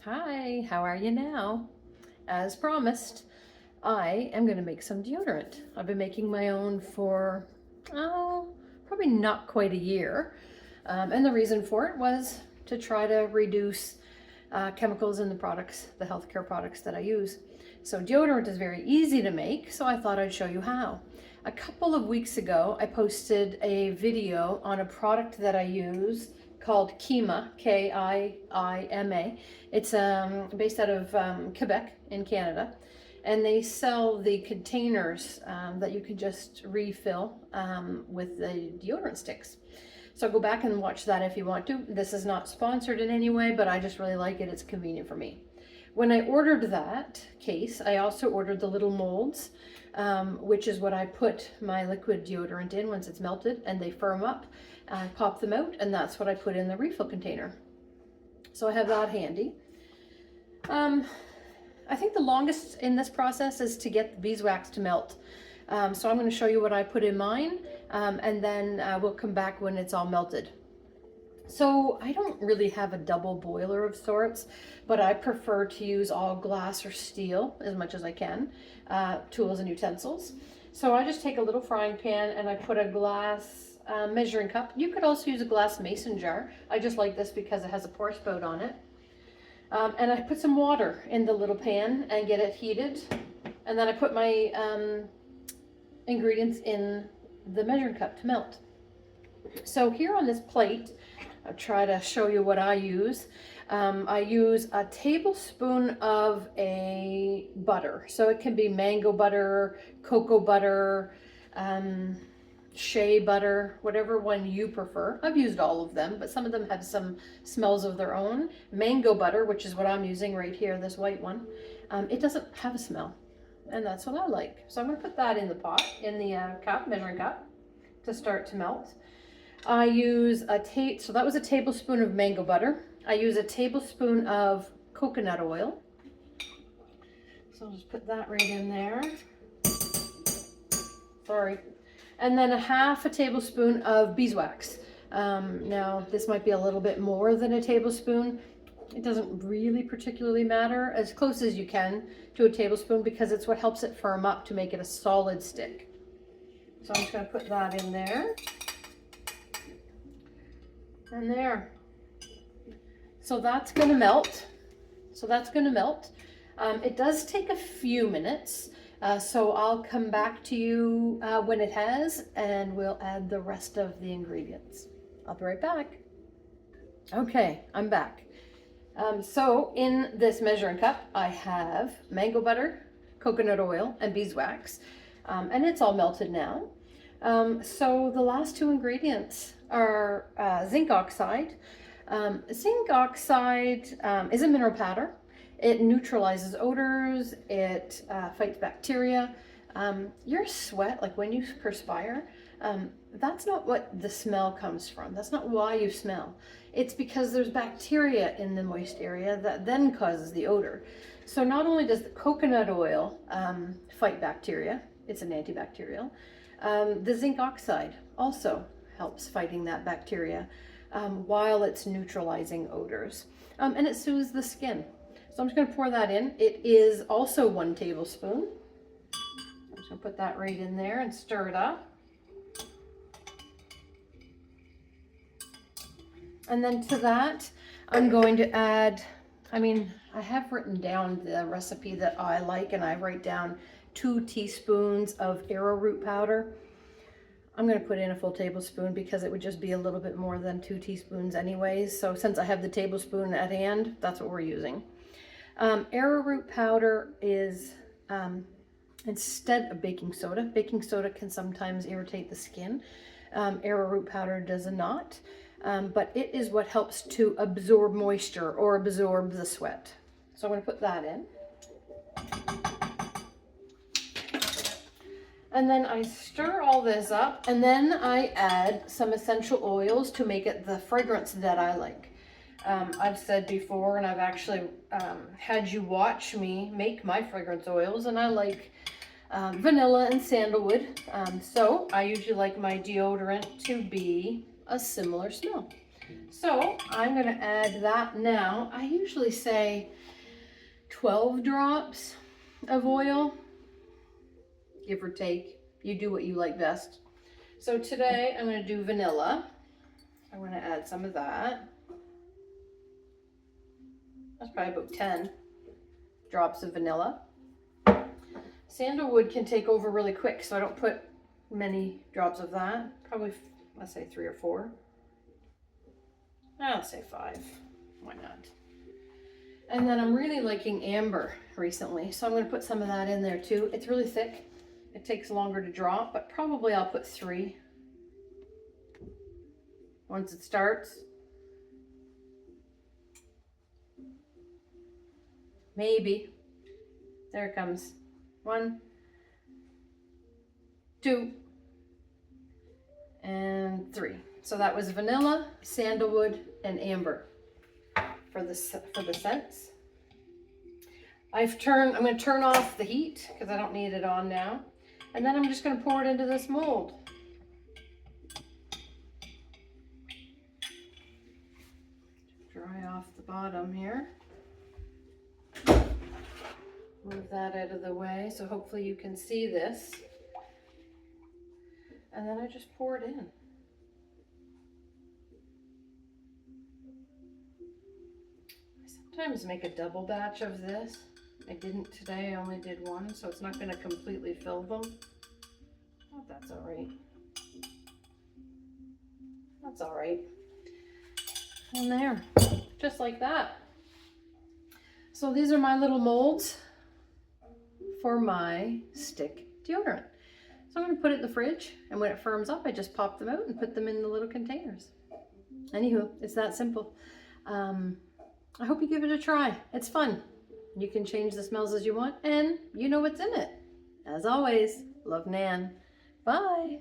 Hi, how are you now? As promised, I am going to make some deodorant. I've been making my own for, probably not quite a year. And the reason for it was to try to reduce chemicals in the products, the healthcare products that I use. So deodorant is very easy to make, so I thought I'd show you how. A couple of weeks ago, I posted a video on a product that I use called Kima, Kiima. It's based out of Quebec in Canada, and they sell the containers that you can just refill with the deodorant sticks. So go back and watch that if you want to. This is not sponsored in any way, but I just really like it. It's convenient for me. When I ordered that case, I also ordered the little molds, which is what I put my liquid deodorant in once it's melted and they firm up. I pop them out, and that's what I put in the refill container. So I have that handy. I think the longest in this process is to get the beeswax to melt. So I'm going to show you what I put in mine, and then we'll come back when it's all melted. So I don't really have a double boiler of sorts, but I prefer to use all glass or steel as much as I can, tools and utensils. So I just take a little frying pan and I put a glass measuring cup. You could also use a glass mason jar. I just like this because it has a pour spout on it. And I put some water in the little pan and get it heated. And then I put my ingredients in the measuring cup to melt. So here on this plate, I'll try to show you what I use. I use a tablespoon of a butter. So it can be mango butter, cocoa butter, shea butter, whatever one you prefer. I've used all of them, but some of them have some smells of their own. Mango butter, which is what I'm using right here, this white one, it doesn't have a smell, and that's what I like. So I'm going to put that in the pot, in the cup, measuring cup, to start to melt. I use so that was a tablespoon of mango butter. I use a tablespoon of coconut oil. So I'll just put that right in there. Sorry. And then a half a tablespoon of beeswax. Now this might be a little bit more than a tablespoon. It doesn't really particularly matter, as close as you can to a tablespoon, because it's what helps it firm up to make it a solid stick. So I'm just going to put that in there. And there. So that's going to melt. It does take a few minutes. So I'll come back to you when it has, and we'll add the rest of the ingredients. I'll be right back. Okay, I'm back. So in this measuring cup, I have mango butter, coconut oil, and beeswax, and it's all melted now. So the last two ingredients are zinc oxide. Zinc oxide is a mineral powder. It neutralizes odors, it fights bacteria. Your sweat, like when you perspire, that's not what the smell comes from. That's not why you smell. It's because there's bacteria in the moist area that then causes the odor. So not only does the coconut oil fight bacteria, it's an antibacterial, the zinc oxide also helps fighting that bacteria while it's neutralizing odors. And it soothes the skin. So I'm just going to pour that in. It is also 1 tablespoon. I'm just going to put that right in there and stir it up. And then to that, I'm going to add, I have written down the recipe that I like, and I write down 2 teaspoons of arrowroot powder. I'm going to put in a full tablespoon because it would just be a little bit more than 2 teaspoons anyways. So since I have the tablespoon at hand, that's what we're using. Arrowroot powder is instead of baking soda. Baking soda can sometimes irritate the skin. Arrowroot powder does not, but it is what helps to absorb moisture or absorb the sweat. So I'm going to put that in. And then I stir all this up, and then I add some essential oils to make it the fragrance that I like. I've said before, and I've actually had you watch me make my fragrance oils, and I like vanilla and sandalwood. So I usually like my deodorant to be a similar smell. So I'm going to add that now. I usually say 12 drops of oil, give or take. You do what you like best. So today I'm going to do vanilla. I'm going to add some of that. That's probably about 10 drops of vanilla. Sandalwood can take over really quick, so I don't put many drops of that. Probably, let's say 3 or 4. I'll say 5. Why not? And then I'm really liking amber recently, so I'm going to put some of that in there too. It's really thick. It takes longer to drop, but probably I'll put 3 once it starts. Maybe. There it comes. 1, 2, and 3. So that was vanilla, sandalwood, and amber for the scents. I'm going to turn off the heat because I don't need it on now. And then I'm just going to pour it into this mold. Dry off the bottom here. Move that out of the way so hopefully you can see this. And then I just pour it in. I sometimes make a double batch of this. I didn't today, I only did 1, so it's not going to completely fill them. Oh, that's all right. That's all right. And there, just like that. So these are my little molds for my stick deodorant. So I'm going to put it in the fridge, and when it firms up, I just pop them out and put them in the little containers. Anywho, it's that simple. I hope you give it a try. It's fun. You can change the smells as you want, and you know what's in it. As always, love, Nan. Bye.